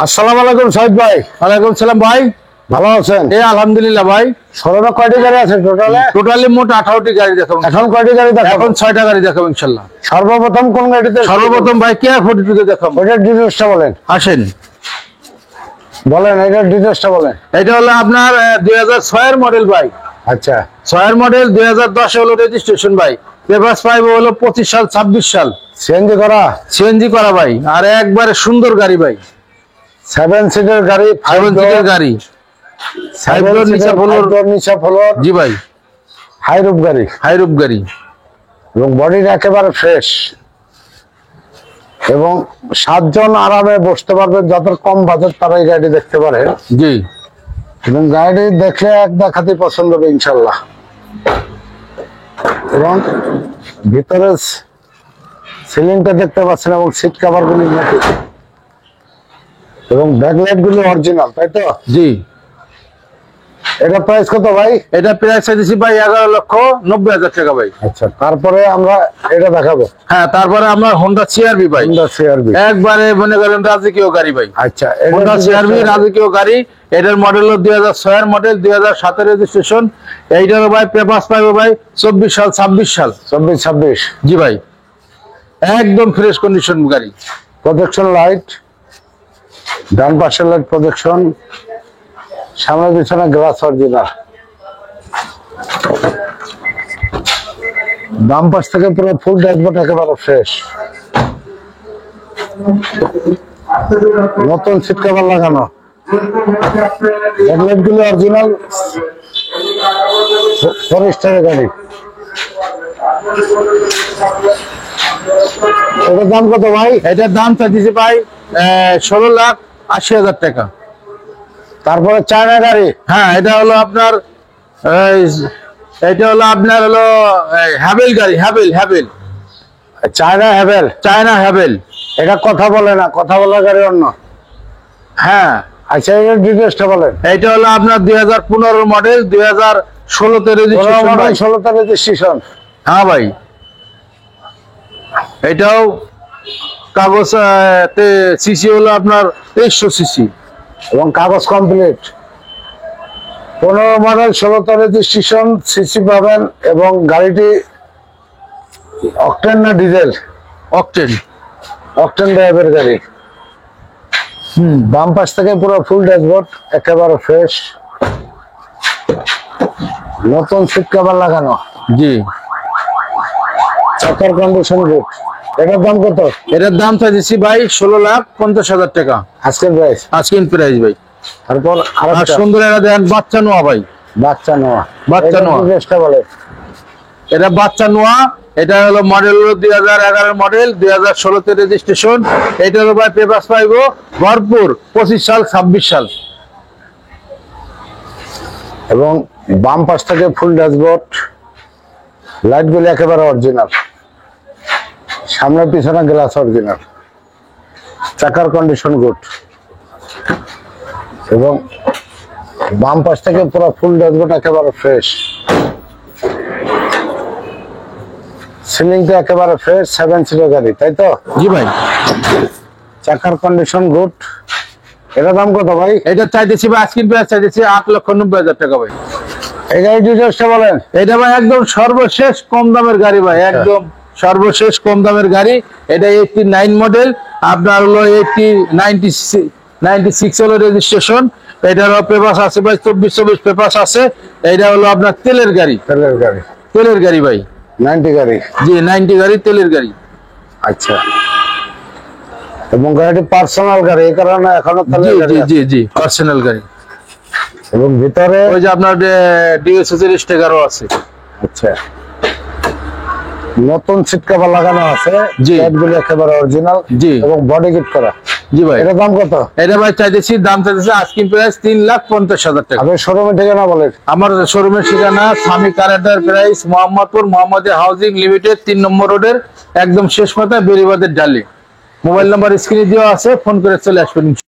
আসসালামু আলাইকুম সাইদ ভাই। ওয়ালাইকুম সালাম ভাই, ভালো আছেন? এই আলহামদুলিল্লাহ ভাই। শোরুমে কয়টি গাড়ি আছে টোটালি মোট 18টি গাড়ি দেখাবো। এখন কয়টি গাড়ি দেখাবো? এখন 6টা গাড়ি দেখাবো ইনশাআল্লাহ। সর্বপ্রথম কোন গাড়িতে? সর্বপ্রথম ভাই কেয়া 42 তে দেখাবো। ওটার ডিটেইলসটা বলেন। আসেন বলেন এটার ডিটেইলসটা বলেন। এটা হলো আপনার 2006 এর মডেল ভাই। আচ্ছা 6 এর মডেল, 2010 হলো রেজিস্ট্রেশন ভাই। পেপারস পাইবো হলো 25 সাল 26 সাল। সিএনজি করা? সিএনজি করা ভাই, আর একবারে সুন্দর গাড়ি ভাই। 7 সিটের গাড়ি, 7 সিটের গাড়ি, 5 ডোর নিচে ফ্লোর। জি ভাই, হাই রুফ গাড়ি, হাই রুফ গাড়ি এবং বডিটা একেবারে ফ্রেশ, এবং 7 জন আরামে বসতে পারবেন। যাদের কম বাজেট তারা এই গাড়ি দেখতে পারেন। জি, এবং গাড়ি দেখলে এক দেখাতেই পছন্দ হবে ইনশাল্লাহ। এবং ভিতরে সিলিংটা দেখতে পাচ্ছেন এবং সিট কভার গুলি নতুন, এবং ব্যাকলাইট গুলি অরিজিনাল, তাই তো? জি। এটা প্রাইস কত ভাই? এটা প্রাইস চাইছি ভাই 11,90,000 টাকা ভাই। আচ্ছা, তারপরে আমরা এটা দেখাবো। হ্যাঁ, তারপরে আমার হোন্ডা সিআরভি ভাই। হোন্ডা সিআরভি একবারে মনে করেন রাজকীয় গাড়ি ভাই। আচ্ছা, হোন্ডা সিআরভি রাজকীয় গাড়ি। এটার মডেল হলো 2006 এর মডেল, 2007 এর রেজিস্ট্রেশন। এইটারও ভাই পেপারস পাইবো ভাই 24 সাল 26 সাল। 26 জি ভাই, একদম ফ্রেশ কন্ডিশন গাড়ি। প্রজেকশন লাইট, ডান পাশের লাইট প্রজেকশন, সামনে পিছনে গ্লাস অরিজিনাল, বাম পাশ থেকে পুরো ফুল ড্যাশবোর্ড একেবারে ফ্রেশ, নতুন সিট কভার লাগানো, হেডলাইট গুলো অরিজিনাল, 4 স্টারের গাড়ি। এটার দাম কত ভাই? এটার দাম চাইছি ভাই 16,80,000 টাকা। তারপরে চায়না গাড়ি। হ্যাঁ, এটা হলো আপনার হ্যাভেল গাড়ি, haven China haven. China haven. এটা কথা বলে না, কথা বলার গাড়ি অন্য। হ্যাঁ, আচ্ছা, এর ডিটেইলসটা বলেন। এটা হলো আপনার 2015 মডেল, 2016 তে রেজিস্ট্রেশন ভাই। 16 রেজিস্ট্রেশন। হ্যাঁ ভাই, এটাও কাগজ সিসি হলো আপনার 2300 সিসি এবং কাগজ কমপ্লিট। 15 মডেল, 16 রেজিস্ট্রেশন, সিসি পাবেন। এবং গাড়িটি অকটেন না ডিজেল? অকটেন। অকটেন ড্রাইভের গাড়ি। বাম পাশ থেকে পুরো ফুল ড্যাশবোর্ড একেবারে ফ্রেশ, নতুন সিট কভার লাগানো। জি, চাকার কন্ডিশন গুড। এটার দাম কত? এটার দাম চাইছি ভাই 16,50,000 টাকা আজকের প্রাইস। আজকের প্রাইস ভাই। তারপর আর আরেকটা সুন্দর একটা দেন বাচ্চা নোয়া ভাই। বাচ্চা নোয়া। বাচ্চা নোয়া। চেষ্টা বলে এটা বাচ্চা নোয়া। এটা হলো মডেল হলো 2011 মডেল, 2016 তে রেজিস্ট্রেশন। এটার ভাই পেপারস পাইবো ভরপুর 25 সাল 26 সাল। এবং বাম পাশ থেকে ফুল ড্যাশবোর্ড, লাইট গুলি একেবারে অরিজিনাল, সামনে পিছনে গ্লাস অরিজিনাল, চাকার কন্ডিশন গুড। এবং বাম পাশ থেকে পুরো ফুল ড্যাশবোর্ড একেবারে ফ্রেশ, সিলিংটা একেবারে ফ্রেশ। 7 সিটের গাড়ি, তাই তো? জি ভাই, চাকার কন্ডিশন গুড। এটার দাম কত ভাই? এটা চাইতেছি ভাই আজকের প্রাইস চাইতেছি 8,90,000 টাকা ভাই। এই গাড়ির ডিটেইলসটা বলেন। এটা ভাই একদম সর্বশেষ কম দামের গাড়ি ভাই, একদম সর্বশেষ কম দামের গাড়ি। এটা 89 মডেল, আপনার হলো 96 হলো রেজিস্ট্রেশন। এটার পেপারস আছে ভাই 24 পেপারস আছে। এটা হলো আপনার তেলের গাড়ি। তেলের গাড়ি? তেলের গাড়ি ভাই, 90 গাড়ি। জি 90 গাড়ি, তেলের গাড়ি। আচ্ছা, এবং গাড়িটি পার্সোনাল গাড়ি, এই কারণে এখনো তেলের গাড়ি আছে। জি জি পার্সোনাল গাড়ি। এবং ভিতরে ওই যে আপনার ডিএসএস এর স্টিকারও আছে। আচ্ছা, নতুন সিট কভার লাগানো আছে। জি। সিটগুলো একেবারে অরিজিনাল। জি। এবং বডি কিট করা। জি ভাই। এটার দাম কত? এটা ভাই চাইতেছি দাম চাইতেছি আজকিং প্রাইস 3,50,000 টাকা। আপনি শোরুমের ঠিকানা বলেন। আমার শোরুমের ঠিকানা Swami car enterprise, Mohammadpur, Mohammadia housing limited, 3 নম্বর রোডের একদম শেষ মাথায় বেরিবাদের ডালি। মোবাইল নাম্বার স্ক্রিনে দেওয়া আছে, ফোন করে চলে আসবেন ইনশাআল্লাহ।